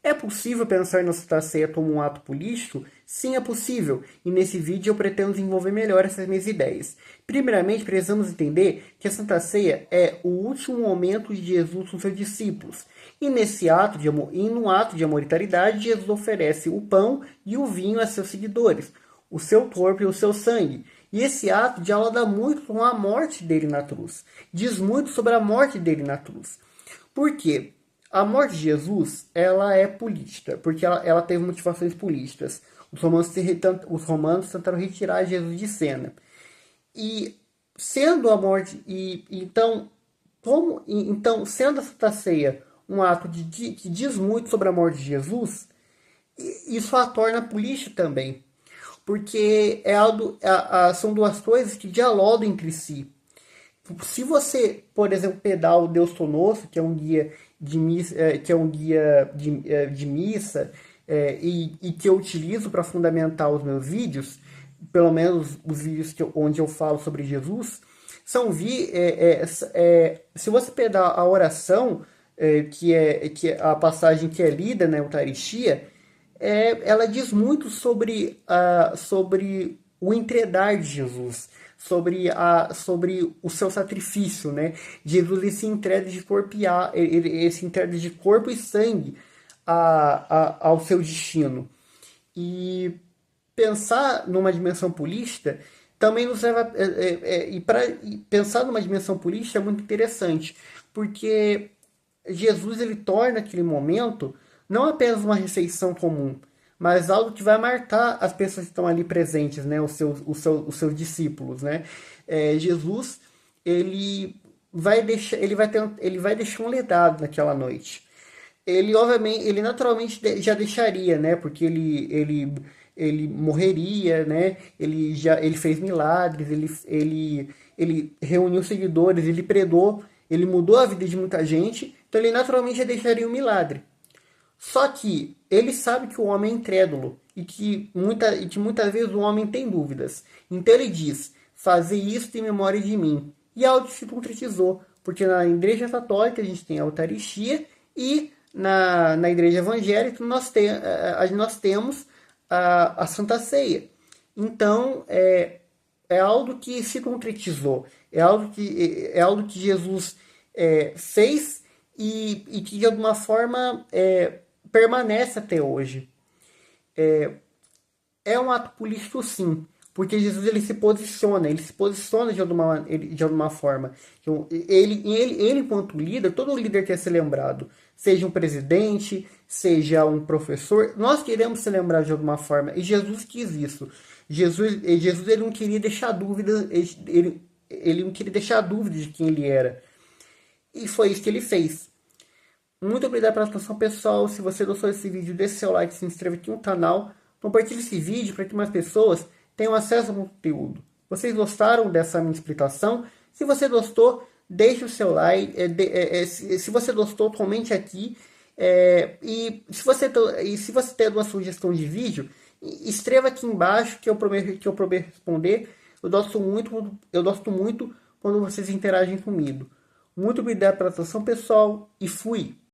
É possível pensar na Santa Ceia como um ato político? Sim, é possível, e nesse vídeo eu pretendo desenvolver melhor essas minhas ideias. Primeiramente, precisamos entender que a Santa Ceia é o último momento de Jesus com seus discípulos. E nesse ato de amor, e num ato de amor e caridade, Jesus oferece o pão e o vinho a seus seguidores, o seu corpo e o seu sangue. E esse ato dialoga muito com a morte dele na cruz. Diz muito sobre a morte dele na cruz. Por quê? A morte de Jesus, ela é política, porque ela teve motivações políticas. Os romanos tentaram retirar Jesus de cena. E sendo a morte, então sendo a Santa Ceia um ato que diz muito sobre a morte de Jesus, isso a torna política também, porque são duas coisas que dialogam entre si. Se você, por exemplo, pegar o Deus Tonosso, que é um guia de missa, de missa, e que eu utilizo para fundamentar os meus vídeos, pelo menos os vídeos onde eu falo sobre Jesus, se você pegar a oração, que é a passagem que é lida na Eucaristia, ela diz muito sobre o entregar de Jesus, sobre o seu sacrifício, né? Jesus ele se entrega de corpo ele se entrega de corpo e sangue ao seu destino. E pensar numa dimensão política também nos leva para pensar numa dimensão política é muito interessante, porque Jesus ele torna aquele momento não apenas uma refeição comum, mas algo que vai marcar as pessoas que estão ali presentes, né, os seus discípulos, né? Jesus ele vai deixar um legado naquela noite. Ele obviamente, ele naturalmente já deixaria, né? Porque ele morreria, né? Ele fez milagres, ele reuniu seguidores, ele pregou, ele mudou a vida de muita gente, então ele naturalmente já deixaria um milagre. Só que ele sabe que o homem é incrédulo e que muitas vezes o homem tem dúvidas. Então ele diz: fazer isso em memória de mim. E algo se concretizou, porque na Igreja Católica a gente tem a Eucaristia e na Igreja Evangélica nós temos a Santa Ceia. Então é algo que se concretizou, é algo que Jesus fez e que de alguma forma permanece até hoje. É um ato político, sim, porque Jesus ele se posiciona de alguma forma. Então, ele enquanto líder, todo líder quer ser lembrado, seja um presidente, seja um professor, nós queremos ser lembrados de alguma forma, e Jesus quis isso. Jesus ele não queria deixar dúvidas, ele não queria deixar dúvidas de quem ele era, e foi isso que ele fez. Muito obrigado pela atenção, pessoal. Se você gostou desse vídeo, deixe seu like, se inscreva aqui no canal, compartilhe esse vídeo para que mais pessoas tenham acesso ao conteúdo. Vocês gostaram dessa minha explicação? Se você gostou, deixe o seu like. Se você gostou, comente aqui. Se você tem alguma sugestão de vídeo, escreva aqui embaixo que eu prometo responder. Eu gosto muito quando vocês interagem comigo. Muito obrigado pela atenção, pessoal, e fui!